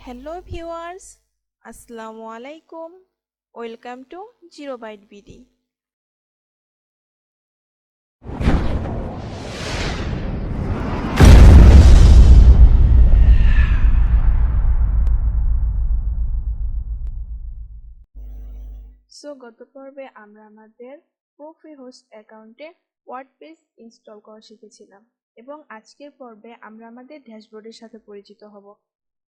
Hello viewers, আসসালামু আলাইকুম। Welcome to zero byte BD. গত পর্বে আমরা আমাদের প্রো-ফ্রি হোস্ট অ্যাকাউন্টে ওয়ার্ডপ্রেস ইনস্টল করা শিখেছিলাম এবং আজকের পর্বে আমরা আমাদের ড্যাশবোর্ডের সাথে পরিচিত হব।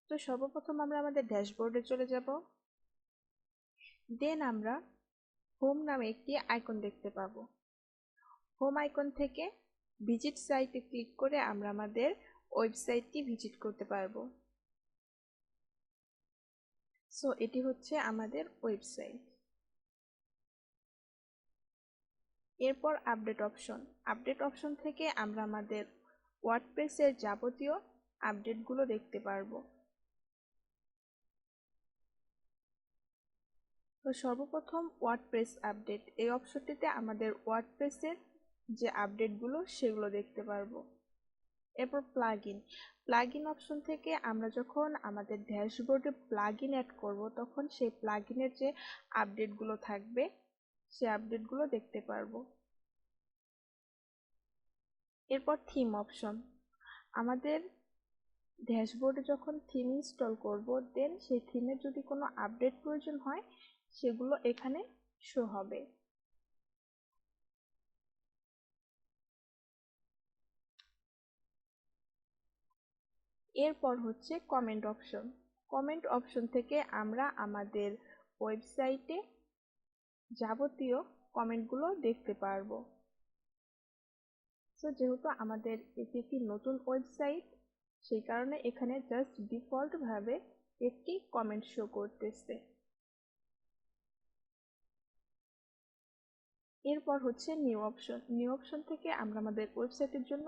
তো সর্বপ্রথম আমরা আমাদের ড্যাশবোর্ডে চলে যাব। দেন আমরা হোম নামে একটি আইকন দেখতে পাবো। হোম আইকন থেকে ভিজিট সাইটে ক্লিক করে আমরা আমাদের ওয়েবসাইটটি ভিজিট করতে পারবো। এটি হচ্ছে আমাদের ওয়েবসাইট। এরপর আপডেট অপশন থেকে আমরা আমাদের ওয়ার্ডপ্রেসের যাবতীয় আপডেটগুলো দেখতে পারবো। তো সর্বপ্রথম ওয়ার্ডপ্রেস আপডেট, এই অপশনটিতে আমাদের ওয়ার্ডপ্রেসের যে আপডেটগুলো সেগুলো দেখতে পারবো। এরপর প্লাগইন অপশন থেকে আমরা যখন আমাদের ড্যাশবোর্ডে প্লাগইন অ্যাড করব তখন সেই প্লাগইনের যে আপডেটগুলো থাকবে সেই আপডেটগুলো দেখতে পারবো। এরপর থিম অপশন, আমাদের ড্যাশবোর্ডে যখন থিম ইনস্টল করব দেন সেই থিমের যদি কোনো আপডেট প্রয়োজন হয় সেগুলো এখানে শো হবে। এরপর হচ্ছে কমেন্ট অপশন থেকে আমরা আমাদের ওয়েবসাইটে যাবতীয় কমেন্টগুলো দেখতে পারবো। যেহেতু আমাদের এটি একটি নতুন ওয়েবসাইট সেই কারণে এখানে জাস্ট ডিফল্ট ভাবে একটি কমেন্ট শো করতেছে। এরপর হচ্ছে নিউ অপশন থেকে আমরা আমাদের ওয়েবসাইটের জন্য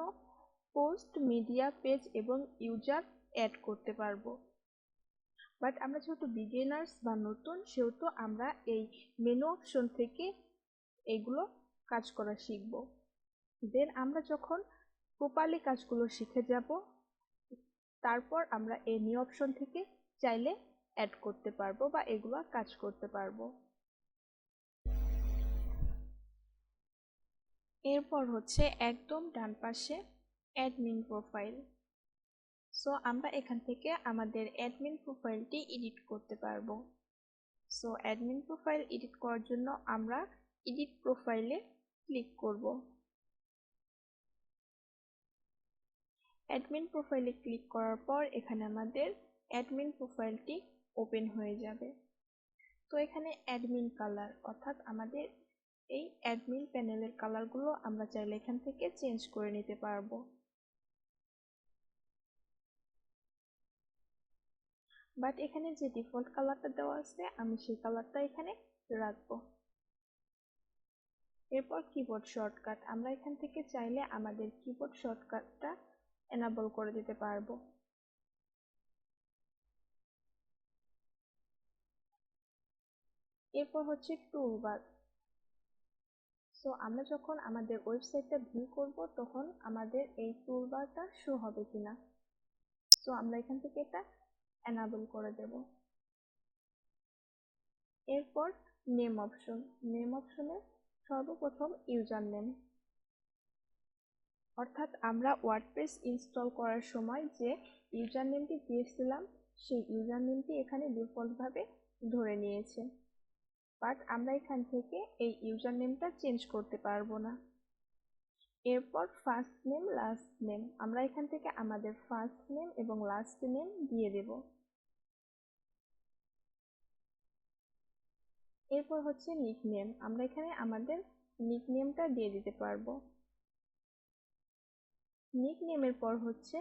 পোস্ট, মিডিয়া পেজ এবং ইউজার অ্যাড করতে পারবো। বাট আমরা যেহেতু বিগিনার্স বা নতুন সেহেতু আমরা এই মেনু অপশন থেকে এগুলো কাজ করা শিখব। দেন আমরা যখন প্রপারলি কাজগুলো শিখে যাব তারপর আমরা এই নিউ অপশন থেকে চাইলে অ্যাড করতে পারবো বা এগুলো কাজ করতে পারবো। এরপর হচ্ছে একদম ডান পাশে অ্যাডমিন প্রোফাইল। আমরা এখান থেকে আমাদের অ্যাডমিন প্রোফাইলটি এডিট করতে পারবো। অ্যাডমিন প্রোফাইল এডিট করার জন্য আমরা এডিট প্রোফাইলে ক্লিক করব। অ্যাডমিন প্রোফাইলে ক্লিক করার পর এখানে আমাদের অ্যাডমিন প্রোফাইলটি ওপেন হয়ে যাবে। তো এখানে অ্যাডমিন কালার অর্থাৎ আমাদের এই অ্যাডমিন প্যানেলের কালারগুলো আমরা চাইলে এখান থেকে চেঞ্জ করে নিতে পারবো। বাট এখানে যে ডিফল্ট কালারটা দেওয়া আছে আমি সেই কালারটা এখানে রাখবো। এরপর কিবোর্ড শর্টকাট, আমরা এখান থেকে চাইলে আমাদের কিবোর্ড শর্টকাটটা এনেবল করে দিতে পারবো। এরপর হচ্ছে টুলবার। আমরা যখন আমাদের ওয়েবসাইটটা ভিউ করব তখন আমাদের এই টুলবারটা শো হবে কিনা। আমরা এখান থেকে এটা এনেবল করে দেব। এরপর নেম অপশনে সর্বপ্রথম ইউজার নেম, অর্থাৎ আমরা ওয়ার্ডপ্রেস ইনস্টল করার সময় যে ইউজার নেমটি দিয়েছিলাম সেই ইউজার নেমটি এখানে ডিফল্টভাবে ধরে নিয়েছে। বাট আমরা এখান থেকে এই ইউজার নেমটা চেঞ্জ করতে পারবো না। এরপর ফার্স্ট নেম, লাস্ট নেম, আমরা এখান থেকে আমাদের ফার্স্ট নেম এবং লাস্ট নেম দিয়ে দেব। এরপর হচ্ছে নিকনেম, আমরা এখানে আমাদের নিকনেমটা দিয়ে দিতে পারবো। নিকনেমের পর হচ্ছে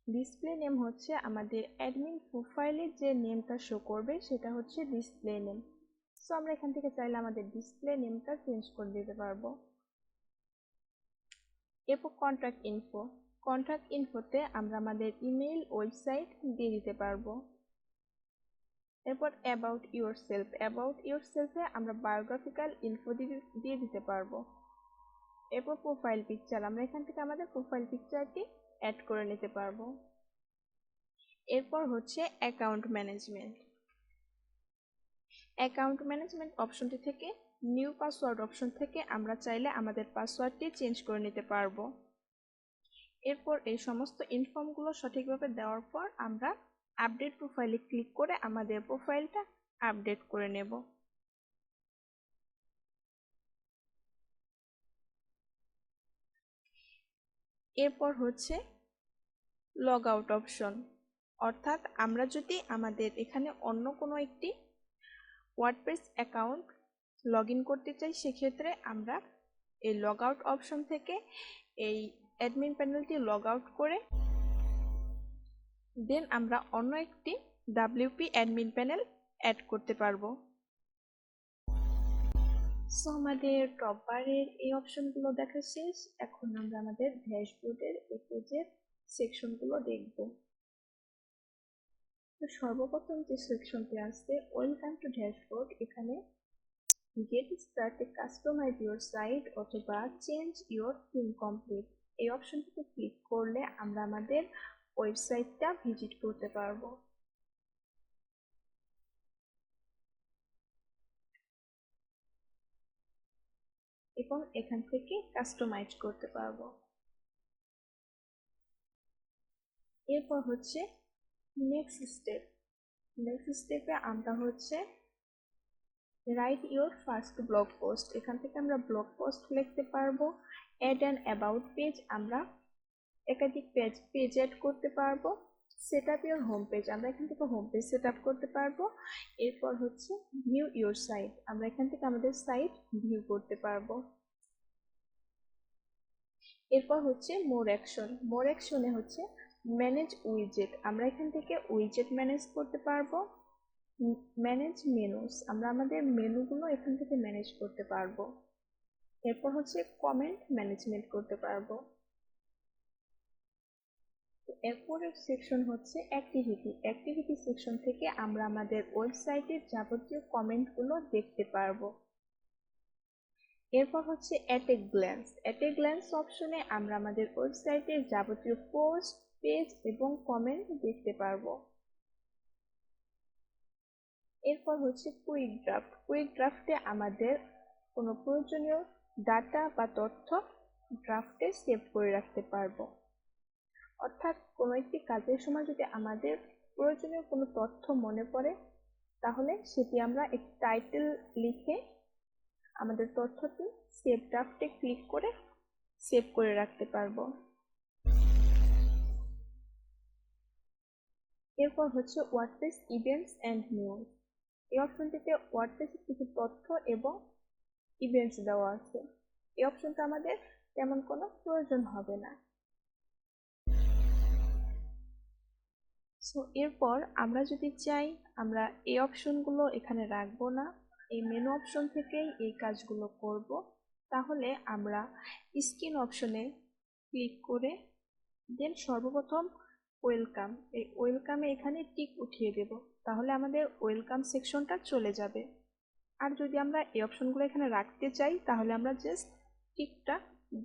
ডিসপ্লে নেম হচ্ছে আমাদের অ্যাডমিন প্রোফাইলে যে নেমটা শো করবে সেটা হচ্ছে ডিসপ্লে নেম। আমরা এখান থেকে চাইলে আমাদের ডিসপ্লে নেমটা চেঞ্জ করে দিতে পারবো। এরপর কন্ট্যাক্ট ইনফোতে আমরা আমাদের ইমেল, ওয়েবসাইট দিয়ে দিতে পারবো। এরপর অ্যাবাউট ইউরসেলফে আমরা বায়োগ্রাফিক্যাল ইনফো দিয়ে দিতে পারবো। এরপর প্রোফাইল পিকচার, আমরা এখান থেকে আমাদের প্রোফাইল পিকচারটি অ্যাড করে নিতে পারবো। এরপর হচ্ছে অ্যাকাউন্ট ম্যানেজমেন্ট। অ্যাকাউন্ট ম্যানেজমেন্ট অপশনটি থেকে নিউ পাসওয়ার্ড অপশন থেকে আমরা চাইলে আমাদের পাসওয়ার্ডটি চেঞ্জ করে নিতে পারবো। এরপর এই সমস্ত ইনফর্মগুলো সঠিকভাবে দেওয়ার পর আমরা আপডেট প্রোফাইলে ক্লিক করে আমাদের প্রোফাইলটা আপডেট করে নেব। এরপর হচ্ছে লগ আউট অপশন, অর্থাৎ আমরা যদি আমাদের এখানে অন্য কোনো একটি ওয়ার্ডপ্রেস অ্যাকাউন্ট লগ ইন করতে চাই, সেক্ষেত্রে আমরা এই লগ আউট অপশন থেকে এই অ্যাডমিন প্যানেলটি লগ আউট করে দেন আমরা অন্য একটি ডাব্লিউপি অ্যাডমিন প্যানেল অ্যাড করতে পারবো। সো আমাদের টপ বারের এই অপশনগুলো দেখা শেষ। এখন আমরা আমাদের ড্যাশবোর্ডের এই পেজের সেকশনগুলো দেখব। তো সর্বপ্রথম যে সেকশনটি আসছে ওয়েলকাম টু ড্যাশবোর্ড, এখানে get started customize your site অথবা চেঞ্জ ইউর থিম কমপ্লিট এই অপশনটিতে ক্লিক করলে আমরা আমাদের ওয়েবসাইটটা ভিজিট করতে পারবো এবং এখান থেকে কাস্টমাইজ করতে পারবো। এরপর হচ্ছে নেক্সট স্টেপে আমরা হচ্ছে right your first blog post, এখান থেকে আমরা ব্লগ পোস্ট লিখতে পারবো। অ্যাড অ্যান অ্যাবাউট পেজ, আমরা একাধিক পেজ অ্যাড করতে পারবো। Set up your home page, আমরা এখান থেকে হোম পেজ সেট আপ করতে পারবো। এরপর হচ্ছে ভিউ ইউর সাইট, আমরা এখান থেকে আমাদের সাইট ভিউ করতে পারবো। এরপর হচ্ছে মোর অ্যাকশনে হচ্ছে ম্যানেজ উইজেট, আমরা এখান থেকে উইজেট ম্যানেজ করতে পারবো। ম্যানেজ মেনুস, আমরা আমাদের মেনুগুলো এখান থেকে ম্যানেজ করতে পারবো। এরপর হচ্ছে কমেন্ট ম্যানেজমেন্ট করতে পারবো। এরপরের সেকশন হচ্ছে অ্যাক্টিভিটি সেকশন থেকে আমরা আমাদের ওয়েবসাইটের যাবতীয় কমেন্টগুলো দেখতে পারবো। এরপর হচ্ছে অ্যাট এ গ্ল্যান্স অপশনে আমরা আমাদের ওয়েবসাইটের যাবতীয় পোস্ট, পেজ এবং কমেন্ট দেখতে পারবো। এরপর হচ্ছে কুইক ড্রাফটে আমাদের কোনো প্রয়োজনীয় ডাটা বা তথ্য ড্রাফটে সেভ করে রাখতে পারবো। অর্থাৎ কোনো একটি কাজের সময় যদি আমাদের প্রয়োজনীয় কোনো তথ্য মনে পড়ে, তাহলে সেটি আমরা একটি টাইটেল লিখে আমাদের তথ্যটি সেভ ড্রাফটে ক্লিক করে সেভ করে রাখতে পারবো। এরপর হচ্ছে ওয়ার্ডপ্রেস ইভেন্টস অ্যান্ড নিউজ, এই অপশনটিতে ওয়ার্ডপ্রেসের কিছু তথ্য এবং ইভেন্টস দেওয়া আছে। এই অপশনটা আমাদের তেমন কোনো প্রয়োজন হবে না। সো এরপর আমরা যদি চাই আমরা এই অপশনগুলো এখানে রাখবো না, এই মেনু অপশন থেকেই এই কাজগুলো করব, তাহলে আমরা স্ক্রিন অপশনে ক্লিক করে দেন সর্বপ্রথম ওয়েলকাম, এই ওয়েলকামে এখানে টিক উঠিয়ে দেব, তাহলে আমাদের ওয়েলকাম সেকশনটা চলে যাবে। আর যদি আমরা এই অপশনগুলো এখানে রাখতে চাই তাহলে আমরা জাস্ট টিকটা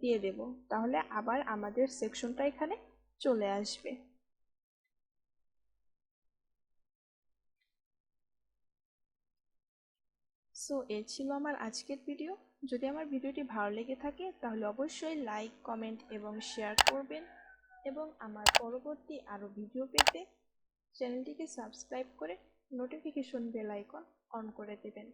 দিয়ে দেব, তাহলে আবার আমাদের সেকশনটা এখানে চলে আসবে। সো এই ছিল আমার আজকের ভিডিও। যদি আমার ভিডিওটি ভালো লেগে থাকে তাহলে অবশ্যই লাইক, কমেন্ট এবং শেয়ার করবেন এবং আমার পরবর্তী আরও ভিডিও পেতে চ্যানেলটিকে সাবস্ক্রাইব করে নোটিফিকেশন বেল আইকন অন করে দেবেন।